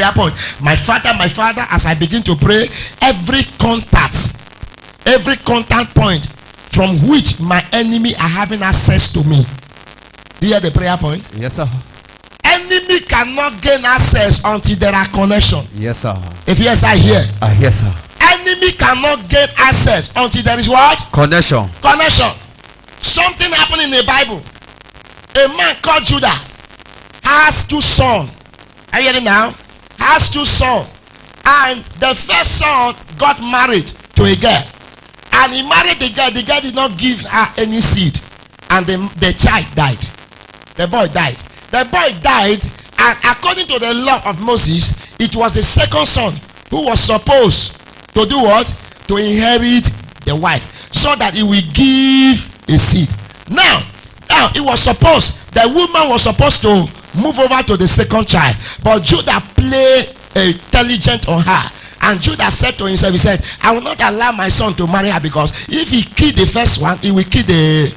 prayer point. My father, as I begin to pray, every contact point from which my enemy are having access to me. Do you hear the prayer point? Yes, sir. Enemy cannot gain access until there are connection. Yes, sir. If yes, I hear. I hear, sir. Enemy cannot gain access until there is what? Connection. Connection. Something happened in the Bible. A man called Judah has 2 sons. Are you hearing now? Has 2 sons. And the first son got married to a girl. And he married the girl. The girl did not give her any seed. And the child died. The boy died. The boy died. And according to the law of Moses, it was the second son who was supposed to do what? To inherit the wife. So that he will give a seed. Now it was supposed, the woman was supposed to move over to the second child. But Judah played intelligent on her. And Judah said to himself, he said, I will not allow my son to marry her, because if he kill the first one, he will kill the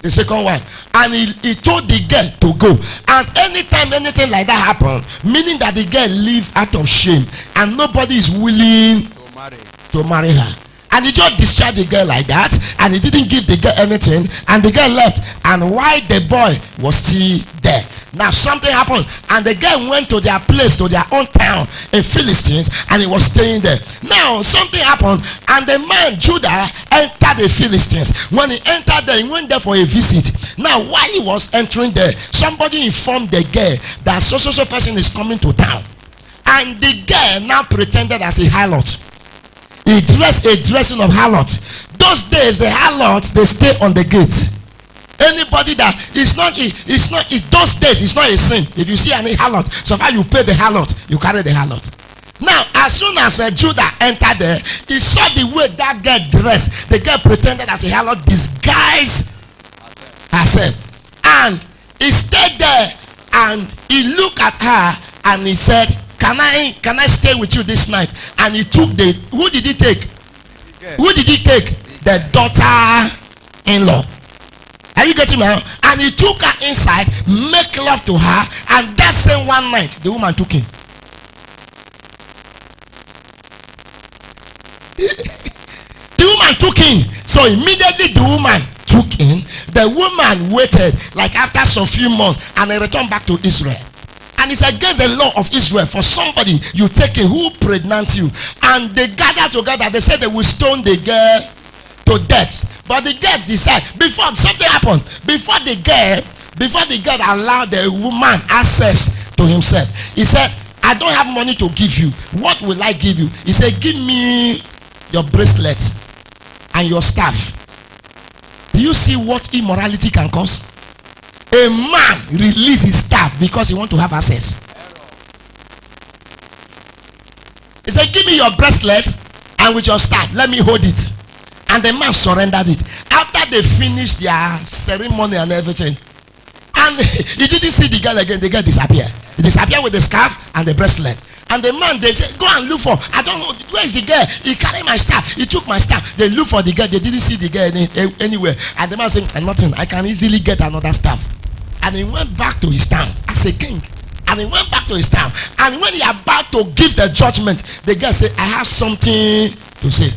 second one. And he told the girl to go. And anytime anything like that happened, meaning that the girl live out of shame and nobody is willing to marry her. And he just discharged the girl like that, and he didn't give the girl anything, and the girl left. And while the boy was still there, now something happened, and the girl went to their place, to their own town in Philistines, and he was staying there. Now something happened, and the man Judah entered the Philistines. When he entered there, he went there for a visit. Now while he was entering there, somebody informed the girl that so person is coming to town, and the girl now pretended as a harlot. He dressed a dressing of harlot. Those days the harlots, they stay on the gate. Anybody that those days it's not a sin. If you see any harlot, so far you pay the harlot, you carry the harlot. Now as soon as Judah entered there, he saw the way that girl dressed. The girl pretended as a harlot, disguised herself, and he stayed there and he looked at her and he said, Can I stay with you this night? And he took who did he take? Who did he take? The daughter-in-law. Are you getting me now? And he took her inside, make love to her, and that same one night, the woman took him. The woman took him. So immediately the woman took him. The woman waited, like after some few months, and they returned back to Israel. And it's against the law of Israel for somebody you take in who pregnant you. And they gathered together. They said they will stone the girl to death. But the girl decided, before something happened, before the girl allowed the woman access to himself, he said, I don't have money to give you. What will I give you? He said, give me your bracelets and your staff. Do you see what immorality can cause? A man release his staff because he want to have access. He said, give me your bracelet and with your staff, let me hold it. And the man surrendered it. After they finished their ceremony and everything, and he didn't see the girl again, the girl disappeared. He disappeared with the scarf and the bracelet. And the man, they said, go and look for, I don't know, where is the girl? He carried my staff. He took my staff. They looked for the girl. They didn't see the girl anywhere. And the man said, nothing. I can easily get another staff. And he went back to his town as a king. And he went back to his town. And when he about to give the judgment, the girl said, I have something to say.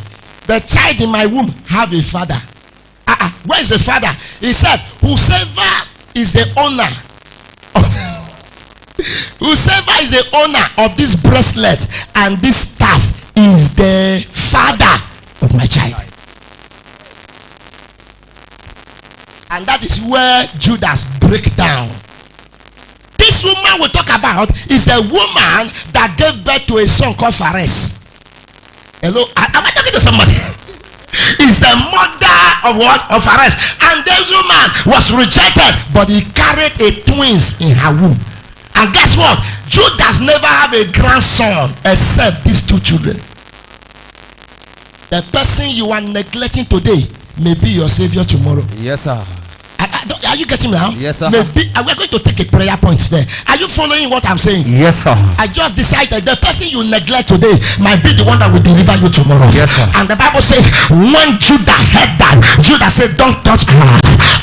The child in my womb have a father. Where is the father? He said, whosoever is the owner whosoever is the owner of this bracelet and this staff is the father of my child. And that is where Judas break down. This woman we talk about is a woman that gave birth to a son called Phares. Hello, am I talking to somebody? Is the mother of what? Of Phares. And this woman was rejected, but he carried a twins in her womb. And guess what? Judas never have a grandson except these two children. The person you are neglecting today may be your savior tomorrow. Yes, sir. Are you getting me now? Yes, sir. Maybe we're going to take a prayer point there. Are you following what I'm saying? Yes, sir. I just decided the person you neglect today might be the one that will deliver you tomorrow. Yes, sir. And the Bible says, when Judah heard that, Judah said, don't touch her.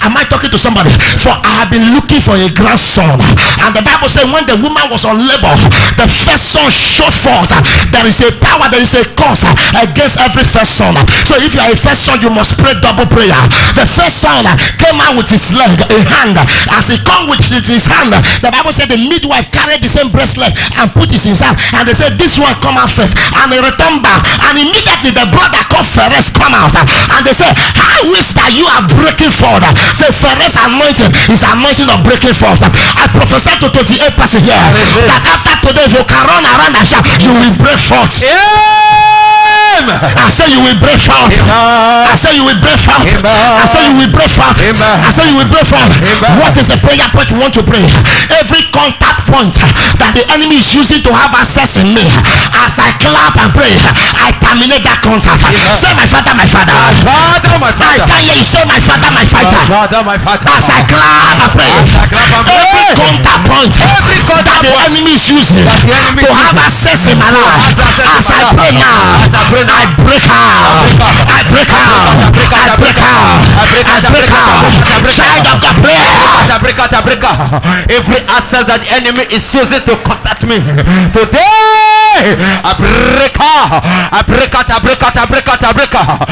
Am I talking to somebody? For I have been looking for a grandson. And the Bible said, when the woman was on labor, the first son showed forth. There is a power, there is a curse against every first son. So if you are a first son, you must pray double prayer. The first son came out with his leg, a hand. As he come with his hand, the Bible said the midwife carried the same bracelet and put it in his hand. And they said, this one come out first. And he returned back. And immediately the brother called Phares come out. And they said, I wish that you are breaking forth. Say, Phares anointing is anointing of breaking forth. I prophesy to 28 person here that after today, if you can run around and shout, you will break forth. I say you will break forth. I say you will break forth. I say you will break forth. I say you will break forth. What is the prayer point you want to pray? Every contact point that the enemy is using to have access in me, as I clap and pray, I terminate that contact. Say, my father, my father. I can hear you say, my father, my fighter. As I clap and pray, every contact point that the enemy is using to have access in my life, as I pray now, I break out. I break out. I break out. I break out. Child of God, break out. Every access that the enemy is using to contact me today, I break out. I break out. I break out. I break out. I break out.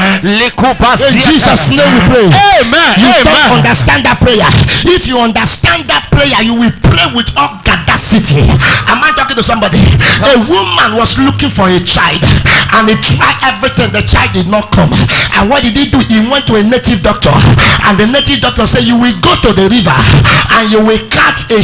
In Jesus' name we pray. Amen. You Amen. don't understand that prayer. If you understand that prayer, you will pray with all audacity. Am I talking to somebody? A woman was looking for a child, and he tried everything. The child did not come. And what did he do? He went to a native doctor, and the native doctor said, you will go to the river and you will catch a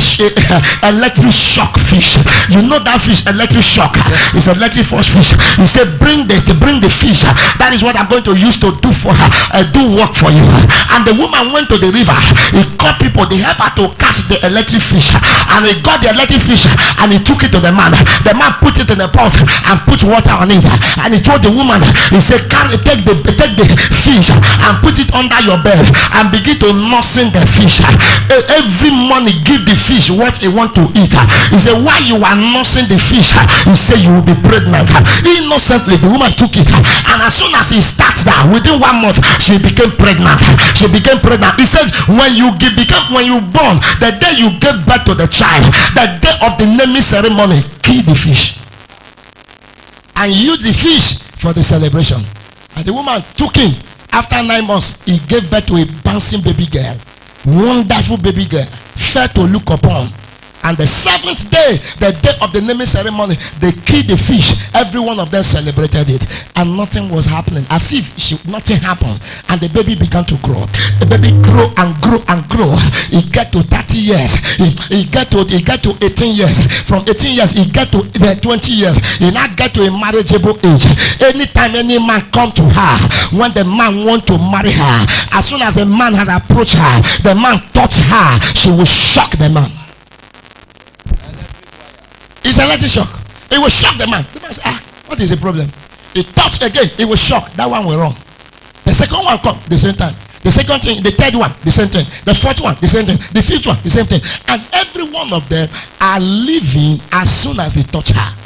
electric shock fish. You know that fish, electric shock. It's electric force fish. He said, bring the fish. That is what I'm going to use to do for her, do work for you. And the woman went to the river. He called people. They helped her to catch the electric fish, and he got the electric fish and he took it to the man. The man put it in a pot and put water on it, and he told the woman, he said, take the fish and put it under your bed and begin to nursing the fish. Every morning give the fish what he want to eat. He said, while you are nursing the fish, he said you will be pregnant. Innocently the woman took it, and as soon as he starts that, within 1 month she became pregnant. She became pregnant. He said, when you born, the day you give birth to the child, the day of the naming ceremony, kill the fish and use the fish for the celebration. And the woman took him. After 9 months, he gave birth to a bouncing baby girl, wonderful baby girl, fair to look upon. And the 7th day, the day of the naming ceremony, they killed the fish. Every one of them celebrated it, and nothing was happening, as if nothing happened. And the baby began to grow. The baby grew and grew and grew. He got to 30 years. He got to 18 years. From 18 years, he got to 20 years. He now got to a marriageable age. Anytime any man come to her, when the man want to marry her, as soon as the man has approached her, the man touch her, she will shock the man. It's an electric shock. It will shock the man. The man said, what is the problem? He touched again. It was shocked. That one was wrong. The second one come the same time. The second thing, the third one, the same thing. The fourth one, the same thing. The fifth one, the same thing. And every one of them are leaving as soon as they touch her.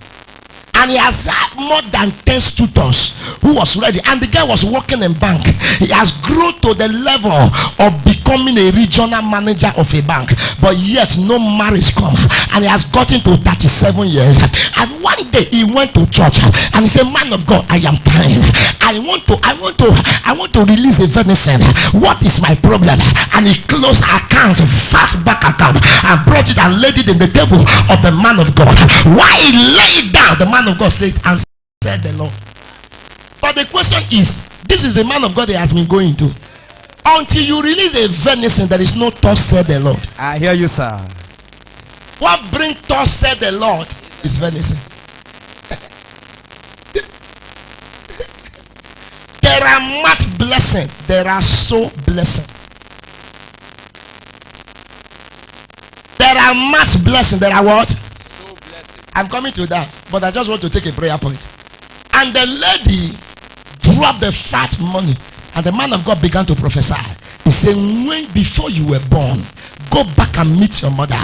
And he has had more than 10 students who was ready, and the guy was working in bank. He has grown to the level of becoming a regional manager of a bank, but yet no marriage come, and he has gotten to 37 years. And one day he went to church and he said, man of God, I am tired. I want to release a venison. What is my problem? And he closed account, fat back account, and brought it and laid it in the table of the man of God. While he laid down, the man of God said, and said the Lord. But the question is, this is the man of God that has been going to. Until you release a venison, there is no thus said the Lord. I hear you, sir. What brings thus said the Lord is venison. There are much blessing. There are so blessing. There are much blessing. There are what? So blessing. I'm coming to that, but I just want to take a prayer point. And the lady dropped the fat money, and the man of God began to prophesy. He said, when before you were born, go back and meet your mother.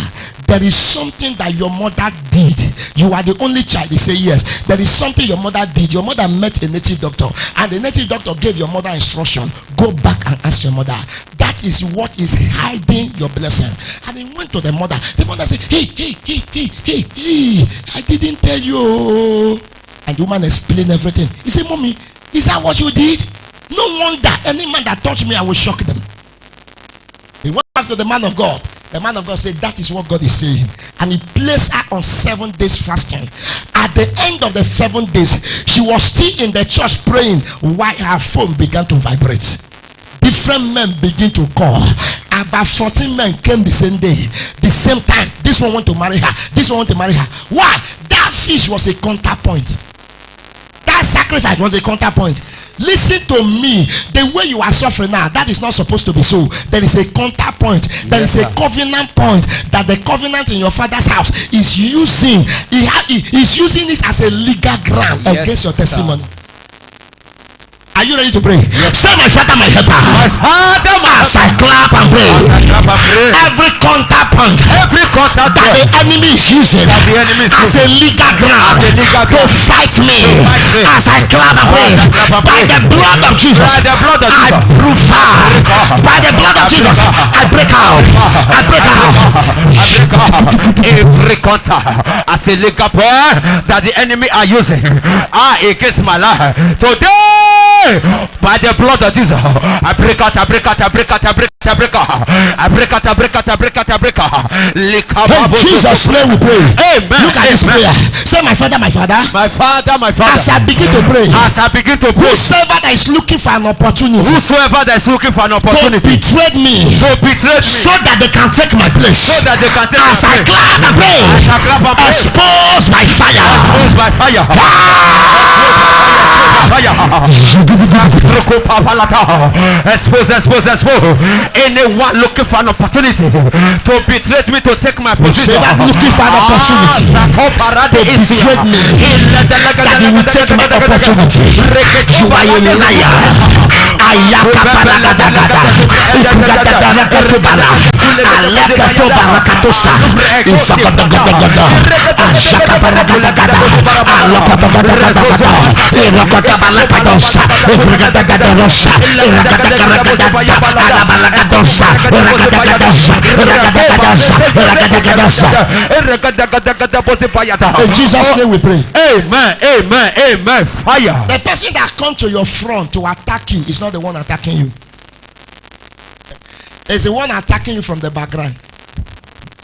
There is something that your mother did. You are the only child. He said, yes. There is something your mother did. Your mother met a native doctor, and the native doctor gave your mother instruction. Go back and ask your mother. That is what is hiding your blessing. And he went to the mother. The mother said, hey, I didn't tell you. And the woman explained everything. He said, mommy, is that what you did? No wonder any man that touched me, I will shock them. He went back to the man of God. The man of God said, that is what God is saying. And he placed her on 7 days fasting. At the end of the 7 days, she was still in the church praying while her phone began to vibrate. Different men begin to call. About 14 men came the same day, the same time. This one want to marry her. This one want to marry her. Why? That fish was a counterpoint. That sacrifice was a counterpoint. Listen to me. The way you are suffering now, that is not supposed to be so. There is a counterpoint. There is a covenant point that the covenant in your father's house is using. He's using this as a legal ground against your testimony. Are you ready to pray? Yes. Say, my father, my helper. My father, my As I clap and pray. Every counterpoint that the enemy is using as a legal ground to fight me. As I clap and pray, by the blood of Jesus, I prove fire. By the blood of Jesus, I break out. I break out. Every contact as a legal point that the enemy are using against my life today. By the blood of Jesus, I break out. In Jesus' name we pray. Amen. Look at this prayer. Say, my father, my father. My father. As I begin to pray, whosoever that is looking for an opportunity, to betray me, so that they can take my place. As I clap and pray, expose by fire. Expose. Anyone looking for an opportunity to betray me, to take my position, looking for an opportunity to betray me, that he will take my opportunity. You are a liar. Ayaka paragadagada, ikudadarakatubala, alekatobarakatosa, isakadagadagada, ashakabaragadagada, alokabadagadagada, irokotabalakadosa, irokotagadagada, irokotagadagada, in Jesus' name we pray. Amen. Fire. The person that comes to your front to attack you is not the one attacking you. It's the one attacking you from the background.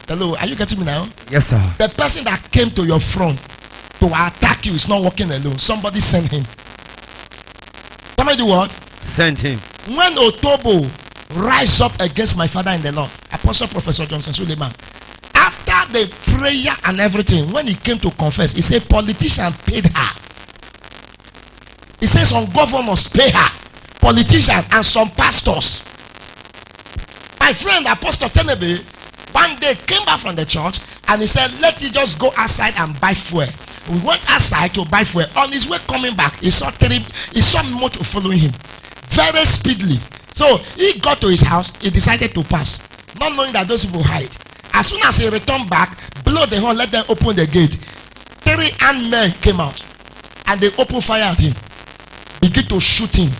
Hello, are you getting me now? Yes, sir. The person that came to your front to attack you is not walking alone. Somebody sent him. Somebody do what? Send him. When Otobo rise up against my father in the Lord, Apostle Professor Johnson Suleiman, after the prayer and everything, when he came to confess, he said politicians paid her. He says some governors pay her, politicians and some pastors. My friend Apostle Tenebe one day came back from the church and he said, let you just go outside and buy fuel. We went outside to buy fuel. On his way coming back, he saw motor following him very speedily. So he got to his house, he decided to pass, not knowing that those people hide. As soon as he returned back, blow the horn, let them open the gate. 3 armed men came out and they opened fire at him, begin to shoot him,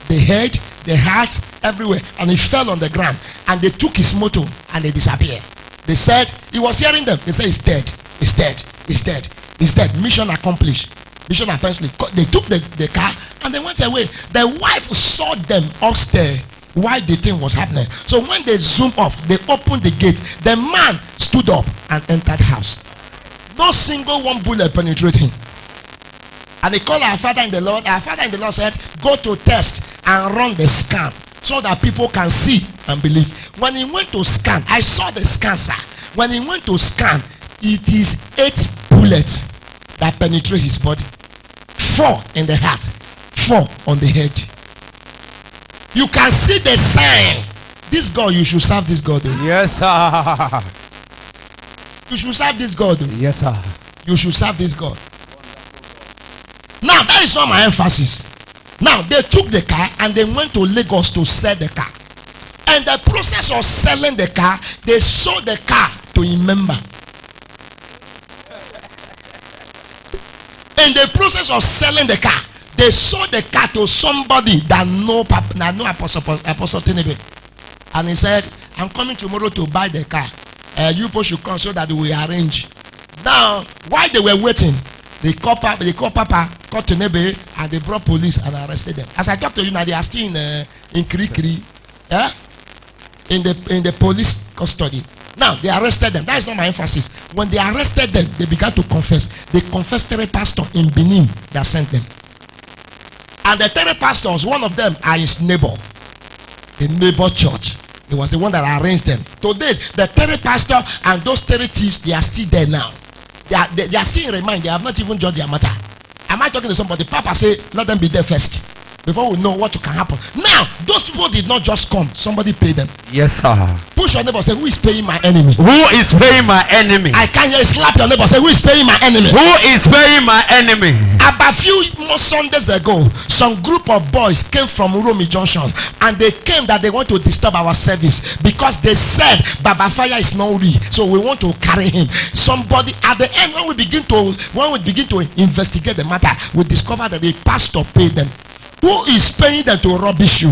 the head, the heart, everywhere, and he fell on the ground. And they took his motor and they disappeared. They said he was hearing them. They said he's dead. Mission accomplished. They took the car and they went away. The wife saw them upstairs while the thing was happening. So when they zoomed off, they opened the gate. The man stood up and entered the house. No single one bullet penetrated him. And they called our father in the Lord. Our father in the Lord said, go to test and run the scan so that people can see and believe. When he went to scan, I saw the scan, sir. When he went to scan, it is 8 bullets that penetrate his body. 4 in the heart, 4 on the head. You can see the sign. This God, you should serve this God. Yes, sir. You should serve this God. Yes, sir. You should serve this God. Now, that is not my emphasis. Now, they took the car and they went to Lagos to sell the car. And the process of selling the car, they sold the car to a member. In the process of selling the car, they sold the car to somebody that know Apostle Tinebe. And he said, I'm coming tomorrow to buy the car. You people should come so that we arrange. Now, while they were waiting, they called Papa, called Tinebe, and they brought police and arrested them. As I talk to you now, they are still in Kiri. Yeah? In the police custody. Now they arrested them. That is not my emphasis. When they arrested them, they began to confess. They confessed 3 pastors in Benin that sent them. And the 3 pastors, one of them are his neighbor, the neighbor church. He was the one that arranged them. Today, the 3 pastors and those 3 thieves, they are still there now. They are still in remand. They have not even judged their matter. Am I talking to somebody? Papa say, let them be there first, before we know what can happen. Now, those people did not just come. Somebody paid them. Yes, sir. Push your neighbor, say, who is paying my enemy? Who is paying my enemy? I can't hear you. Slap your neighbor, say, who is paying my enemy? Who is paying my enemy? About a few more Sundays ago, some group of boys came from Uromi Junction, and they came that they want to disturb our service because they said Baba Fire is not real, so we want to carry him. Somebody at the end, when we begin to investigate the matter, we discover that the pastor paid them. Who is paying them to rubbish you?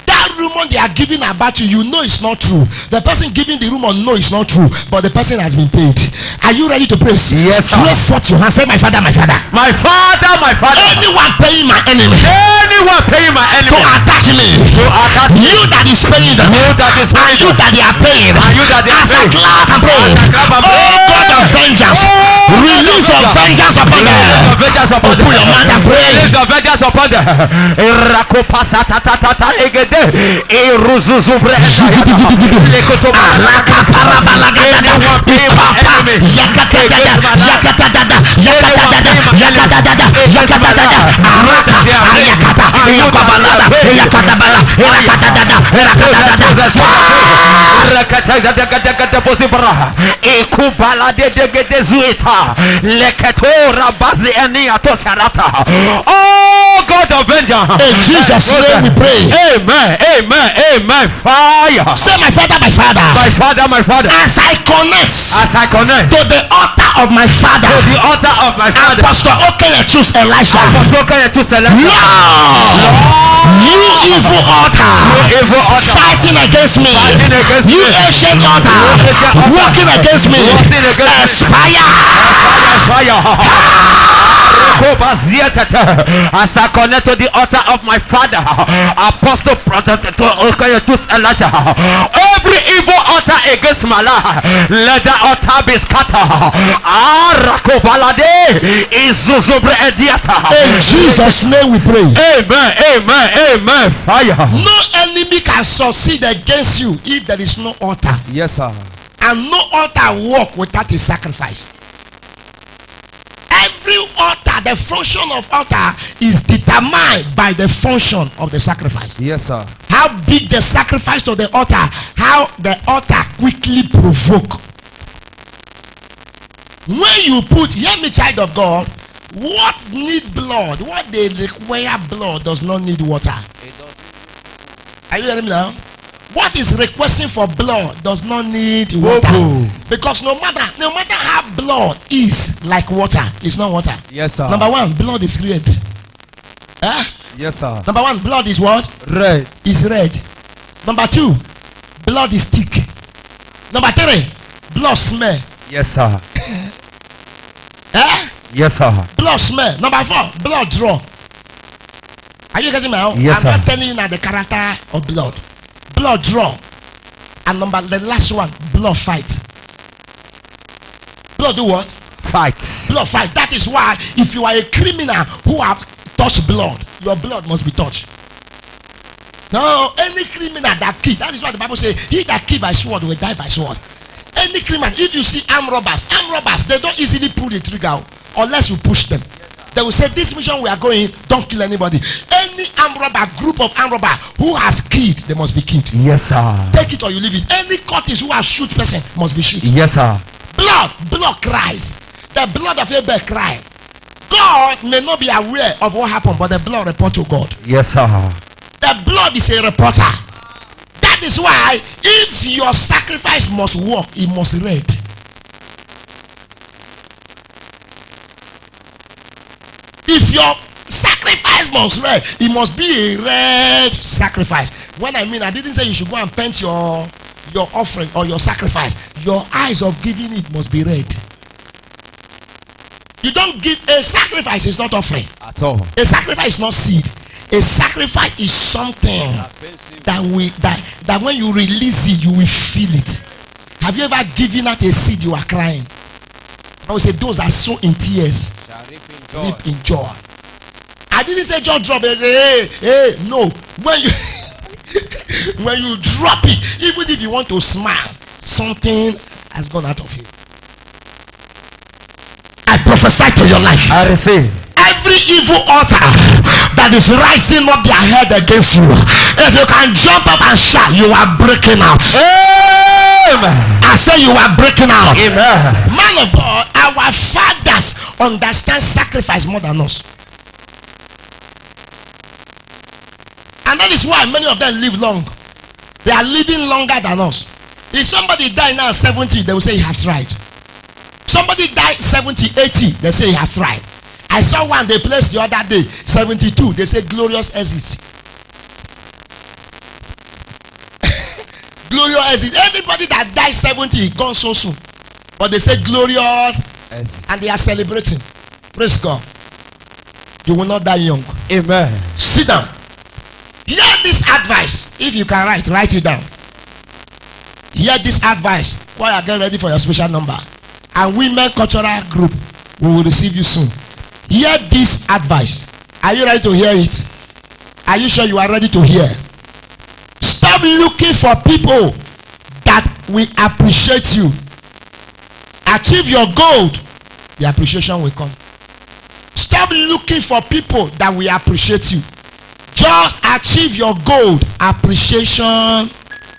That rumor they are giving about you, you know it's not true. The person giving the rumor know it's not true, but the person has been paid. Are you ready to pray? Yes, sir. Stretch forth your hand. Say, my father, my father. My father, my father. Anyone paying my enemy. Anyone paying my enemy To attack me. to attack me. You that is paying them. You that is And paying you them. that they are paying. And you that they are As I paying. clap and pray. As I clap and pray. Oh God of vengeance. Release your vengeance upon them. Release your vengeance upon them. Open your mouth and pray. Release your vengeance upon them. Irakopasatatatata legede. Iruzuzubre. Lekotoba. Anyone paying my enemy. Oh God of vengeance. In Jesus' name we pray. Amen. Amen. Amen. Fire. Say, my father, my father. My father, my father. As I connect To the altar of my father, the altar of my father. Pastor Okene choose Elisha. Lord, you evil altar, Evil altar. fighting against me, Fighting against you me. ancient altar, ancient altar. working against me, Working against me. expire. As I connect to the altar of my father, Apostle to Elijah, every evil altar against my life, let the altar be scattered. In Jesus' name we pray. Amen, amen, amen. Fire. No enemy can succeed against you if there is no altar, Yes, sir. and no altar work without a sacrifice. Every altar, the function of altar is determined by the function of the sacrifice. Yes, sir. How big the sacrifice to the altar, how the altar quickly provoke. When you put, hear me, child of God, what need blood, what they require blood does not need water. Are you hearing me now? What is requesting for blood does not need water. Because no matter how blood is like water, it's not water. Yes, sir. Number one, blood is red. Yes, sir. Number one, blood is what? Red. Is red. Number two, blood is thick. Number three, blood smell. Yes, sir. Yes, sir. Blood smell. Number four, blood draw. Are you getting me now? Yes, I'm not sir. telling you now the character of blood. Blood draw. And the last one, blood fight. Blood do what? Fight. Blood fight. That is why if you are a criminal who have touched blood, your blood must be touched. No, any criminal that kill, that is why the Bible says, he that kill by sword will die by sword. Any criminal, if you see armed robbers, they don't easily pull the trigger unless you push them. They will say, this mission we are going, don't kill anybody. Any armed robber, group of armed robber who has killed, they must be killed. Yes, sir. Take it or you leave it. Any cultist who has shoot person must be shoot. Yes, sir. Blood cries. The blood of Abel cry. God may not be aware of what happened, but the blood report to God. Yes, sir. The blood is a reporter. That is why if your sacrifice must work, it must red. If your sacrifice must red, it must be a red sacrifice. When I mean, I didn't say you should go and paint your offering or your sacrifice. Your eyes of giving it must be red. You don't give a sacrifice, is not offering at all. A sacrifice is not seed. A sacrifice is something that when you release it, you will feel it. Have you ever given out a seed you are crying? I would say those are so in tears, reap in joy. I didn't say just drop it. Hey, no. When you when you drop it, even if you want to smile, something has gone out of you. I prophesy to your life. I receive. Every evil altar that is rising up their head against you, if you can jump up and shout, you are breaking out. Amen. I say you are breaking out. Amen. Man of God, our fathers understand sacrifice more than us. And that is why many of them live long. They are living longer than us. If somebody died now 70, they will say he has tried. Somebody died 70, 80, they say he has tried. I saw one they placed the other day, 72, they say glorious exit. Glorious exit. Anybody that died 70 gone so soon. But they say glorious, Yes. and they are celebrating. Praise God. You will not die young. Amen. Sit down. Hear this advice. If you can write it down. Hear this advice while you get ready for your special number. And women cultural group, we will receive you soon. Hear this advice. Are you ready to hear it? Are you sure you are ready to hear? Stop looking for people that will appreciate you. Achieve your goal, the appreciation will come. Stop looking for people that will appreciate you. Just achieve your goal, appreciation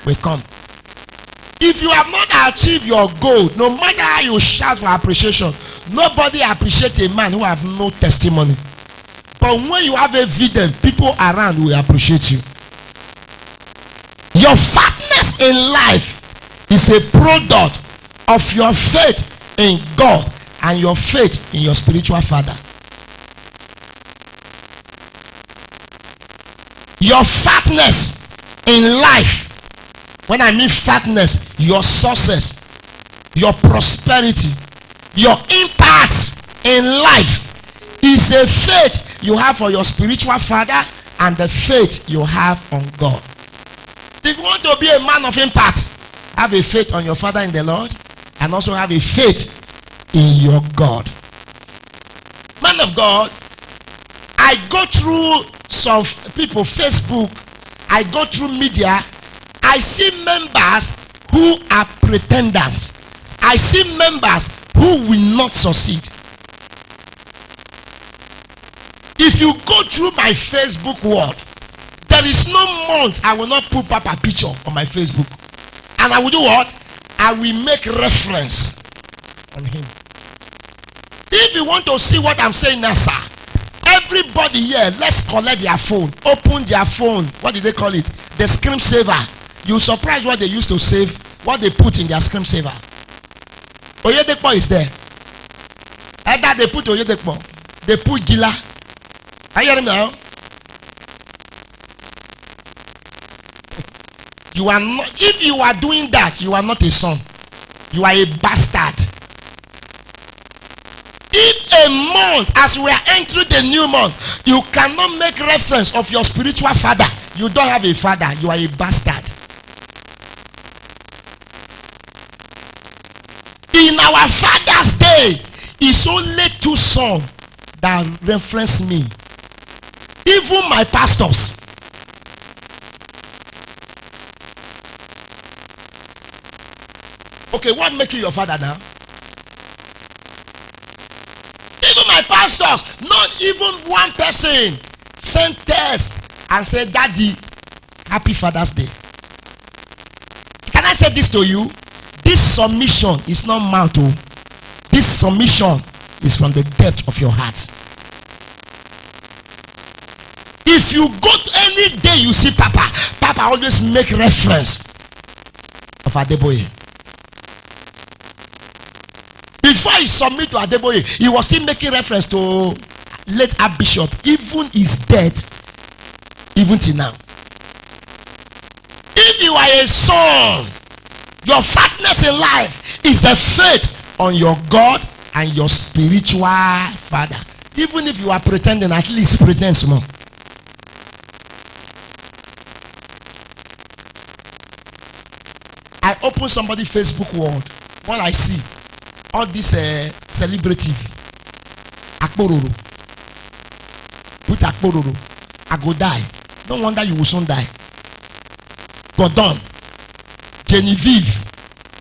will come. If you have not achieved your goal, no matter how you shout for appreciation, nobody appreciates a man who have no testimony. But when you have evidence, people around will appreciate you. Your fatness in life is a product of your faith in God and your faith in your spiritual father. Your fatness in life, when I mean fatness, your success, your prosperity, your impact in life is a faith you have for your spiritual father and the faith you have on God. If you want to be a man of impact, have a faith on your father in the Lord and also have a faith in your God. Man of God, I go through some people, Facebook, I go through media, I see members who are pretenders. I see members who will not succeed. If you go through my Facebook world, there is no month I will not put up a picture on my Facebook. And I will do what? I will make reference on him. If you want to see what I'm saying now, sir, everybody here, let's collect their phone. Open their phone. What did they call it? The screen saver. You surprised what they used to save, what they put in their screen saver. Oyedepo is there. Either they put Oyedepo, they put Gila. Are you hearing me now? You are not, if you are doing that, you are not a son. You are a bastard. If a month, as we are entering the new month, you cannot make reference of your spiritual father, you don't have a father, you are a bastard. In our father's day, it's only two sons that reference me. Even my pastors. Okay, what make you your father now? Even my pastors, not even one person sent text and said, Daddy, happy Father's Day. Can I say this to you? This submission is not mouth. This submission is from the depth of your heart. If you go to any day you see Papa always make reference of Adeboye. Before he submit to Adeboye, he was still making reference to late Archbishop, even his death, even till now. If you are a son, your fatness in life is the faith on your God and your spiritual father. Even if you are pretending, at least pretend small. I open somebody's Facebook world. What I see, all this celebrity, Akpororo. Put Akpororo. I go die. No wonder you will soon die. Gordon, Genevieve,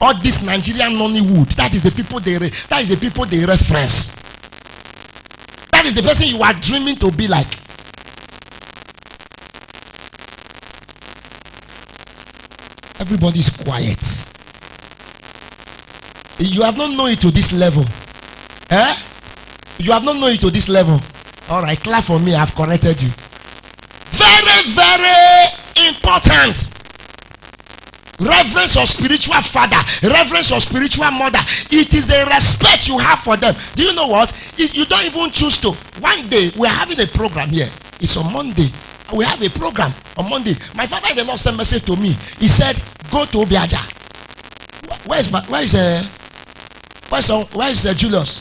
all this Nigerian Nollywood. That is the people they reference. That is the person you are dreaming to be like. Everybody is quiet. You have not known it to this level. You have not known it to this level. All right, clap for me. I've corrected you. Very, very important. Reverence your spiritual father, reverence your spiritual mother. It is the respect you have for them. Do you know what? You don't even choose to. One day we're having a program here. It's on Monday. We have a program on Monday. My father in the Lord sent a message to me. He said, "Go to Obiaja." Where is Julius?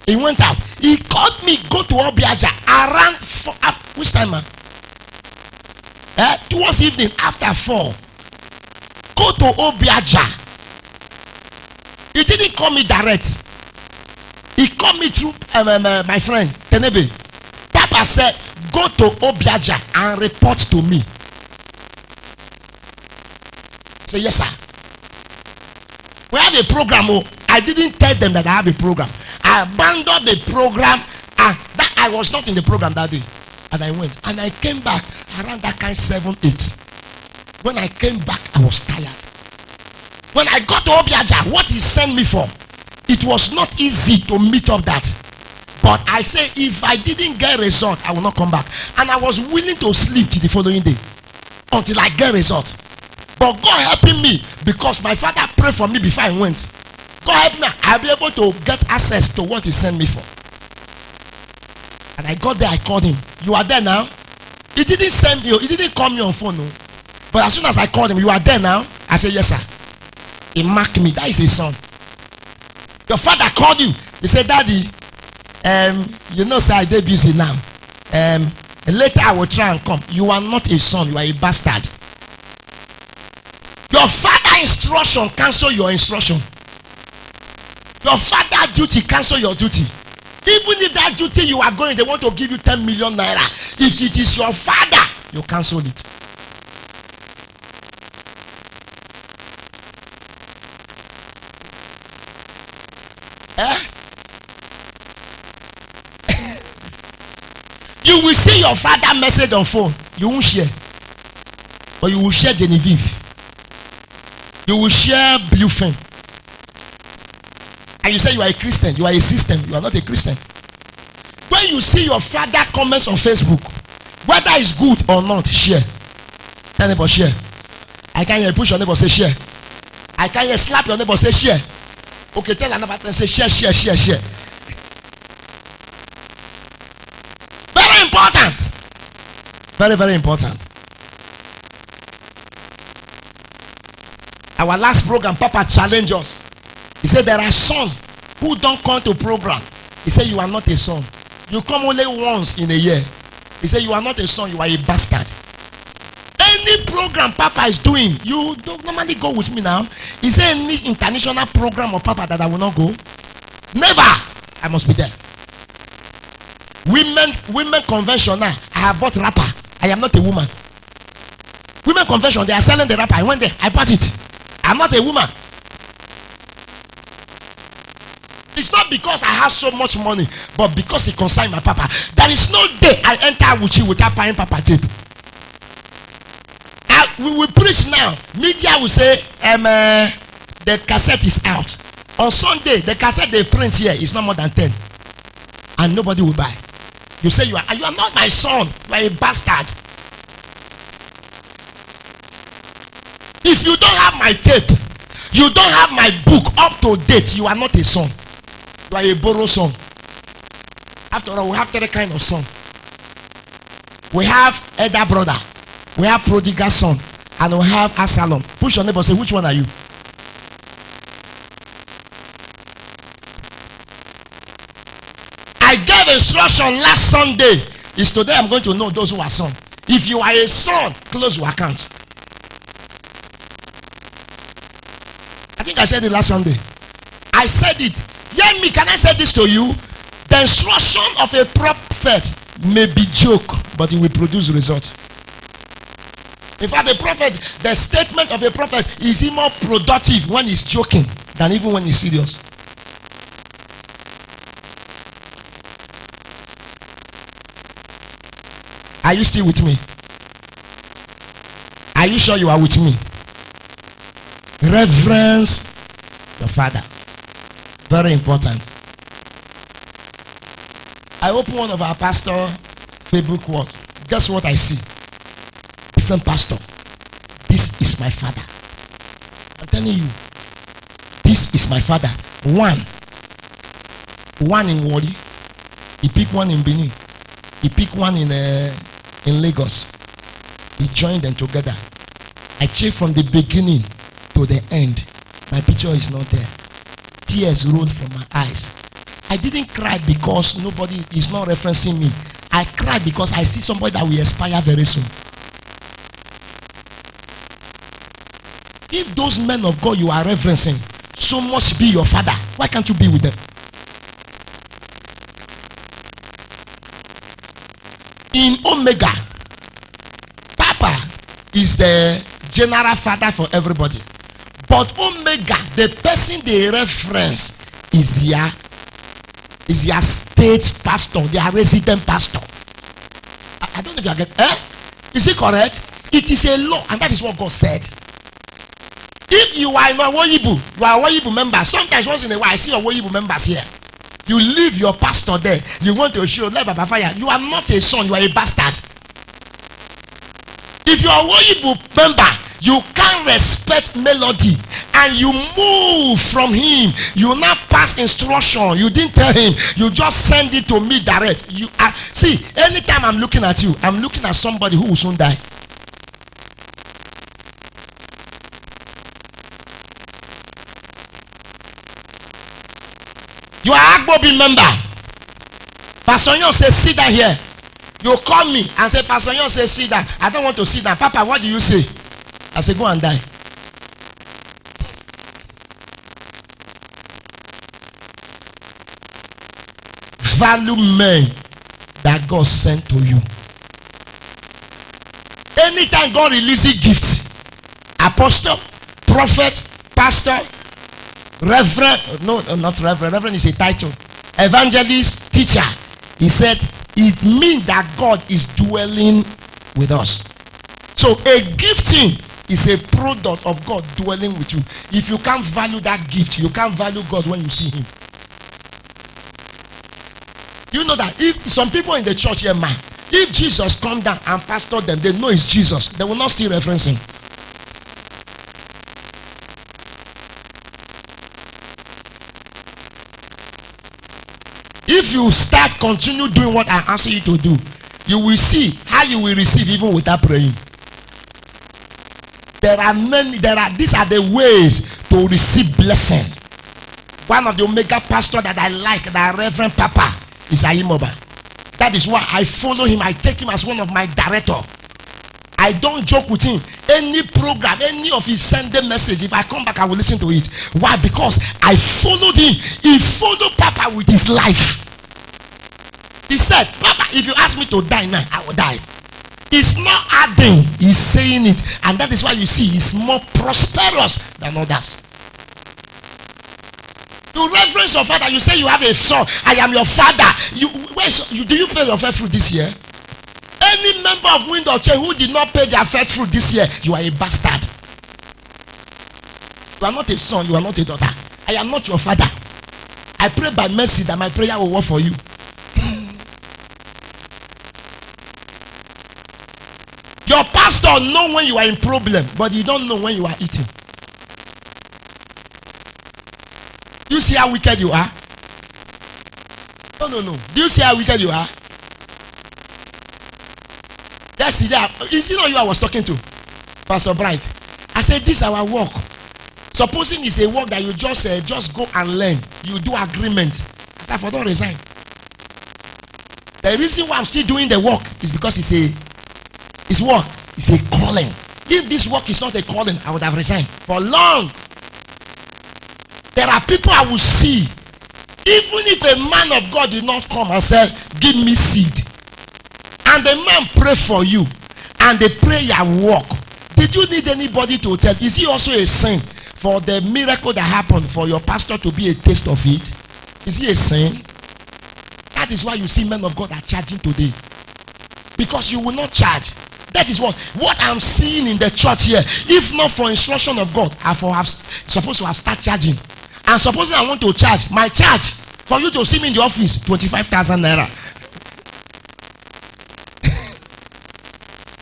He went out. He called me. Go to Obiaja around 4. Which time, man? Towards evening after 4. Go to Obiaja. He didn't call me direct. He called me through my friend Tenebe. Papa said, "Go to Obiaja and report to me." Say, "Yes, sir." We have a program. Oh, I didn't tell them that I have a program. I abandoned the program, and that I was not in the program that day. And I went, and I came back around that kind 7, 8. When I came back, I was tired. When I got to Obiaja, what he sent me for, it was not easy to meet up that. But I say, if I didn't get a result, I will not come back. And I was willing to sleep till the following day until I get a result. But God helping me, because my father prayed for me before I went. God help me, I'll be able to get access to what he sent me for. And I got there, I called him. "You are there now?" He didn't send me, he didn't call me on phone. No. But as soon as I called him, "You are there now?" I said, "Yes, sir." He marked me. That is his son. Your father called you. He said, "Daddy, you know, sir, I did busy now. Later I will try and come." You are not a son, you are a bastard. Your father instruction cancel your instruction. Your father duty cancel your duty. Even if that duty you are going, they want to give you 10 million naira. If it is your father, you cancel it. You will see your father message on phone. You won't share. But you will share Genevieve. You will share Bluefin. And you say you are a Christian. You are a system. You are not a Christian. When you see your father comments on Facebook, whether it's good or not, share. Tell neighbor, share. I can't hear push your neighbor, say share. I can't hear slap your neighbor, say share. Okay, tell another person, say share, share, share, share. Very important. Very, very important. Our last program, Papa challenged us. He said there are sons who don't come to program. He said you are not a son. You come only once in a year. He said you are not a son, you are a bastard. Any program Papa is doing, you don't normally go with me now. Is there any international program of Papa that I will not go? Never. I must be there. Women convention now. I have bought rapper. I am not a woman. Women convention, they are selling the rapper. I went there. I bought it. I'm not a woman. It's not because I have so much money, but because it concerns my papa. There is no day I enter with you without buying Papa tape. We will preach now. Media will say, the cassette is out. On Sunday, the cassette they print here is not more than 10. And nobody will buy. You say you are not my son. You are a bastard. If you don't have my tape, you don't have my book up to date, you are not a son. You are a borrowed son. After all, we have 3 kinds of son. We have elder brother, we have prodigal son, and we have Absalom. Push your neighbor, say, which one are you? I gave instruction last Sunday. Is today I'm going to know those who are son. If you are a son, close your account. I think I said it last Sunday. I said it. Hear me, can I say this to you? The instruction of a prophet may be joke, but it will produce results. In fact, the statement of a prophet is even more productive when he's joking than even when he's serious. Are you still with me? Are you sure you are with me? Reverence your father. Very important. I open one of our pastor Facebook words. Guess what I see? Different pastor. This is my father. I'm telling you. This is my father. One in Wadi. He picked one in Benin. He picked one in Lagos. He joined them together. I checked from the beginning to the end. My picture is not there. Tears rolled from my eyes. I didn't cry because nobody is not referencing me. I cried because I see somebody that will expire very soon. If those men of God you are referencing so must be your father, why can't you be with them? In Omega, Papa is the general father for everybody. But Omega, the person they reference is their state pastor, their resident pastor. I don't know if you are getting. Is it correct? It is a law, and that is what God said. If you are in Awoyibu, you are a Awoyibu member. Sometimes once in a while I see Awoyibu members here. You leave your pastor there. You want to show let Baba fire. You are not a son, you are a bastard. If you are a Awoyibu member, you can't respect melody and you move from him. You not pass instruction. You didn't tell him. You just send it to me direct. You are see. Anytime I'm looking at you, I'm looking at somebody who will soon die. You are Agbobi member. Pastor Yon says sit down here. You call me and say Pastor Yon says sit down. I don't want to sit down. Papa, what do you say? I say go and die. Value men that God sent to you. Anytime God releases gifts, apostle, prophet, pastor, reverend, no, not reverend. Reverend is a title. Evangelist, teacher. He said it means that God is dwelling with us. So a gifting is a product of God dwelling with you. If you can't value that gift, you can't value God when you see him. You know that if some people in the church here, man, if Jesus come down and pastor them, they know it's Jesus. They will not still reference him. If you continue doing what I ask you to do, you will see how you will receive even without praying. These are the ways to receive blessing. One of the Omega pastor that I like, the Reverend Papa, is Ayimoba. That is why I follow him. I take him as one of my director. I don't joke with him. Any program, any of his Sunday message, if I come back, I will listen to it. Why? Because I followed him. He followed Papa with his life. He said, Papa, if you ask me to die now, I will die. He's not adding, he's saying it. And that is why you see he's more prosperous than others. You reverence your father. You say you have a son. I am your father. Do you pay your first fruit this year? Any member of Wind of Change who did not pay their first fruit this year, you are a bastard. You are not a son. You are not a daughter. I am not your father. I pray by mercy that my prayer will work for you. Your pastor know when you are in problem, but you don't know when you are eating. You see how wicked you are? No. Do you see how wicked you are? Yesterday, is it not you I was talking to? Pastor Bright. I said, this is our work. Supposing it's a work that you just go and learn. You do agreement. I said, I don't resign. The reason why I'm still doing the work is because it's work. It's a calling. If this work is not a calling, I would have resigned for long. There are people I will see. Even if a man of God did not come and say, give me seed, and the man pray for you, and the prayer work, did you need anybody to tell? Is it also a sin for the miracle that happened for your pastor to be a taste of it? Is it a sin? That is why you see men of God are charging today. Because you will not charge. That is what I'm seeing in the church here. If not for instruction of God, I have supposed to have started charging. And supposing I want to charge, my charge for you to see me in the office, 25,000 naira.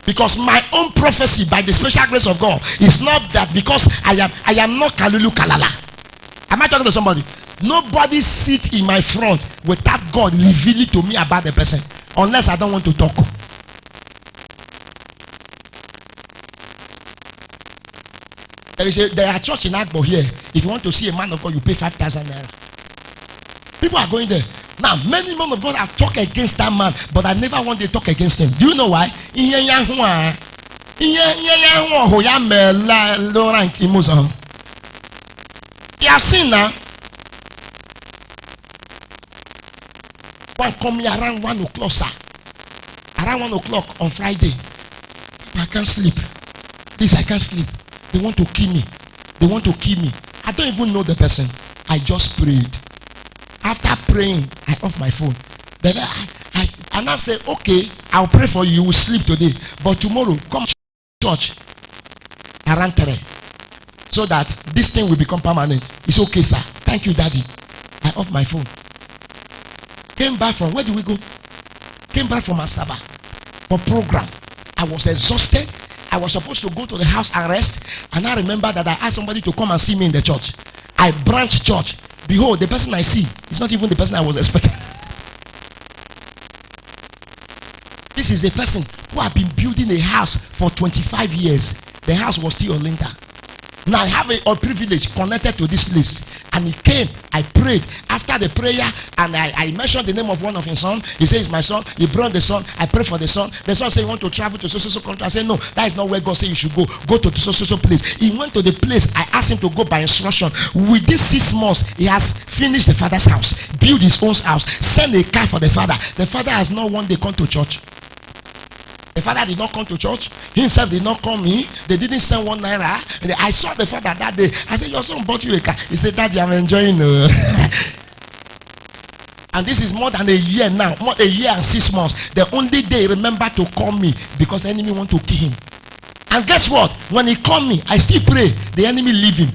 Because my own prophecy by the special grace of God is not that because I am not Kalulu Kalala. Am I talking to somebody? Nobody sits in my front without God revealing to me about the person, unless I don't want to talk. There are church in Agbo here. If you want to see a man of God, you pay 5,000 naira. People are going there. Now, many men of God have talked against that man, but I never want to talk against him. Do you know why? You have seen now. One coming around 1 o'clock, sir. Around 1 o'clock on Friday. I can't sleep. Please, I can't sleep. They want to kill me. They want to kill me. I don't even know the person. I just prayed. After praying, I off my phone. Then I say, okay, I'll pray for you. You will sleep today. But tomorrow, come to church around 3. So that this thing will become permanent. It's okay, sir. Thank you, daddy. I off my phone. Came back from, where did we go? Came back from Asaba for program. I was exhausted. I was supposed to go to the house and rest. And I remember that I asked somebody to come and see me in the church. I branched church. Behold, the person I see is not even the person I was expecting. This is the person who had been building a house for 25 years. The house was still on linter. Now I have a privilege connected to this place. And he came, I prayed. After the prayer, and I mentioned the name of one of his son. He says, my son. He brought the son. I prayed for the son. The son said, you want to travel to so country? I said, no, that is not where God said you should go. Go to so place. He went to the place. I asked him to go by instruction. Within 6 months, he has finished the father's house, built his own house, sent a car for the father. The father has not one day come to church. The father did not come to church. He himself did not come in. They didn't send 1 naira. And I saw the father that day. I said, your son bought you a car. He said, Daddy, I'm enjoying it. And this is more than a year now. More a year and 6 months. The only day he remembered to call me because the enemy want to kill him. And guess what? When he called me, I still pray. The enemy leave him.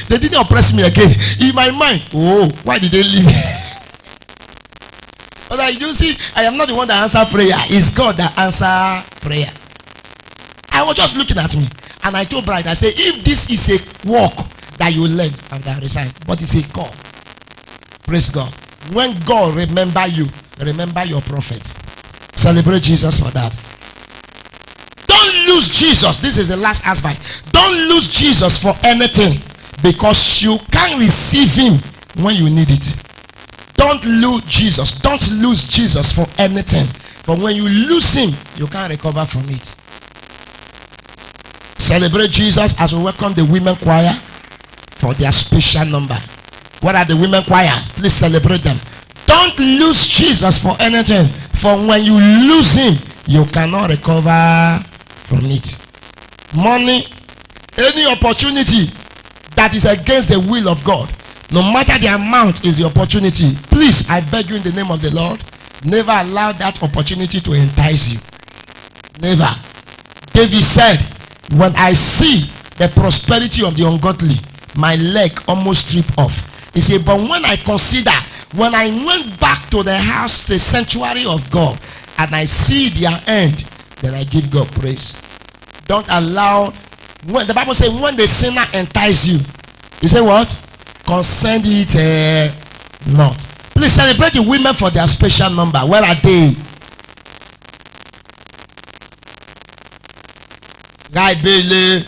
They didn't oppress me again. In my mind, oh, why did they leave me? But like you see, I am not the one that answer prayer. It's God that answer prayer. I was just looking at me, and I told Bright, I said, if this is a work that you learn, and I resign, but it's a call. Praise God. When God remember you, remember your prophet. Celebrate Jesus for that. Don't lose Jesus. This is the last aspect. Don't lose Jesus for anything, because you can't receive him when you need it. Don't lose Jesus. Don't lose Jesus for anything. For when you lose him, you can't recover from it. Celebrate Jesus as we welcome the women choir for their special number. What are the women choir? Please celebrate them. Don't lose Jesus for anything. For when you lose him, you cannot recover from it. Money, any opportunity that is against the will of God, no matter the amount is the opportunity, please, I beg you in the name of the Lord, never allow that opportunity to entice you. Never. David said, when I see the prosperity of the ungodly, my leg almost stripped off. He said, but when I consider, when I went back to the house, the sanctuary of God, and I see their end, then I give God praise. Don't allow, when the Bible says, when the sinner entice you, you say what? Consent it not. Please celebrate the women for their special number. Where are they? Guy Bailey,